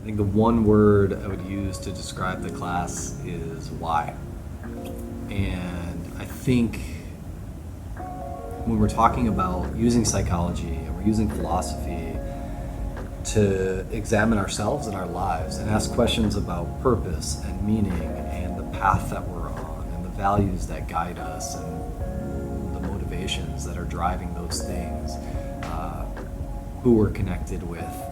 I think the one word I would use to describe the class is why. And I think when we're talking about using psychology and we're using philosophy to examine ourselves and our lives and ask questions about purpose and meaning and the path that we're on and the values that guide us and the motivations that are driving those things, who we're connected with,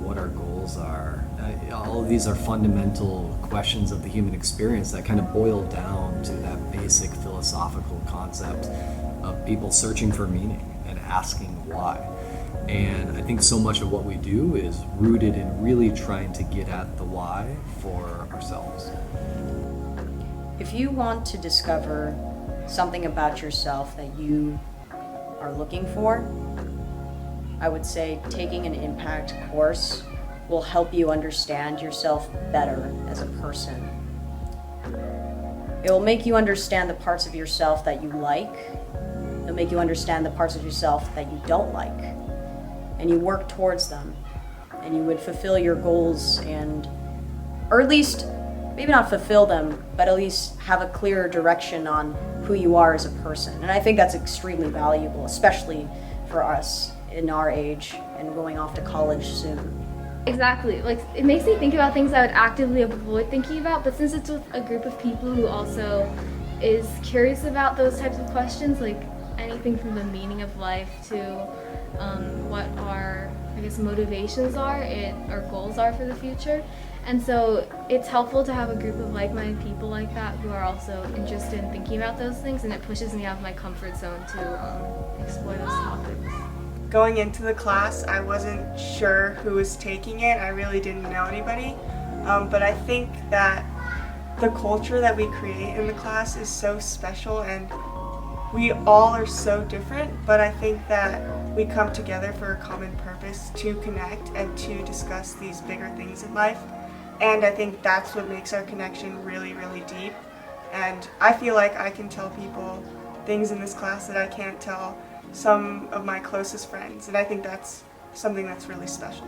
what our goals are. All of these are fundamental questions of the human experience that kind of boil down to that basic philosophical concept of people searching for meaning and asking why. And I think so much of what we do is rooted in really trying to get at the why for ourselves. If you want to discover something about yourself that you are looking for, I would say taking an impact course will help you understand yourself better as a person. It will make you understand the parts of yourself that you like. It'll make you understand the parts of yourself that you don't like. And you work towards them. And you would fulfill your goals or at least, maybe not fulfill them, but at least have a clearer direction on who you are as a person. And I think that's extremely valuable, especially for us in our age and going off to college soon. Exactly. Like, it makes me think about things I would actively avoid thinking about, but since it's with a group of people who also is curious about those types of questions, like anything from the meaning of life to what our, I guess, motivations are, our goals are for the future. And so it's helpful to have a group of like-minded people like that who are also interested in thinking about those things, and it pushes me out of my comfort zone to explore those topics. Going into the class, I wasn't sure who was taking it. I really didn't know anybody. But I think that the culture that we create in the class is so special, and we all are so different, but I think that we come together for a common purpose to connect and to discuss these bigger things in life. And I think that's what makes our connection really, really deep. And I feel like I can tell people things in this class that I can't tell some of my closest friends, and I think that's something that's really special.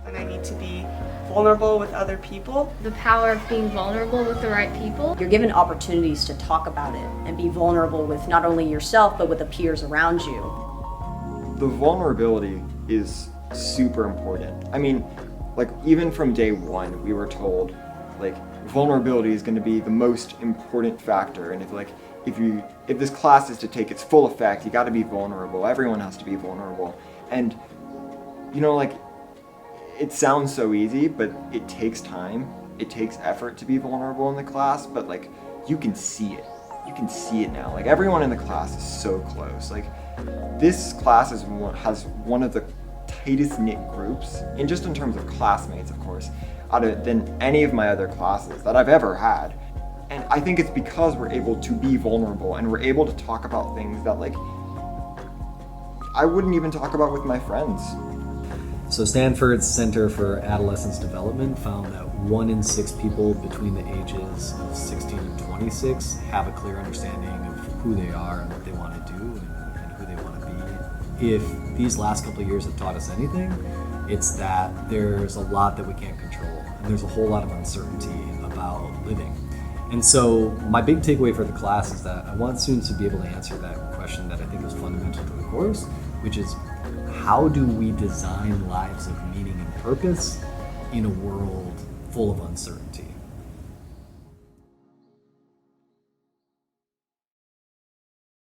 And I need to be vulnerable with other people. The power of being vulnerable with the right people. You're given opportunities to talk about it and be vulnerable with not only yourself, but with the peers around you. The vulnerability is super important. I mean, like, even from day one, we were told, like, vulnerability is going to be the most important factor, and if this class is to take its full effect, you got to be vulnerable. Everyone has to be vulnerable. And you know, like, it sounds so easy, but it takes time. It takes effort to be vulnerable in the class, but like, you can see it. You can see it now. Like, everyone in the class is so close. Like, this class has one of the tightest knit groups, and just in terms of classmates, of course, than any of my other classes that I've ever had. And I think it's because we're able to be vulnerable and we're able to talk about things that, like, I wouldn't even talk about with my friends. So Stanford's Center for Adolescence Development found that 1 in 6 people between the ages of 16 and 26 have a clear understanding of who they are and what they want to do and who they want to be. If these last couple of years have taught us anything, it's that there's a lot that we can't control, and there's a whole lot of uncertainty about living. And so my big takeaway for the class is that I want students to be able to answer that question that I think is fundamental to the course, which is, how do we design lives of meaning and purpose in a world full of uncertainty?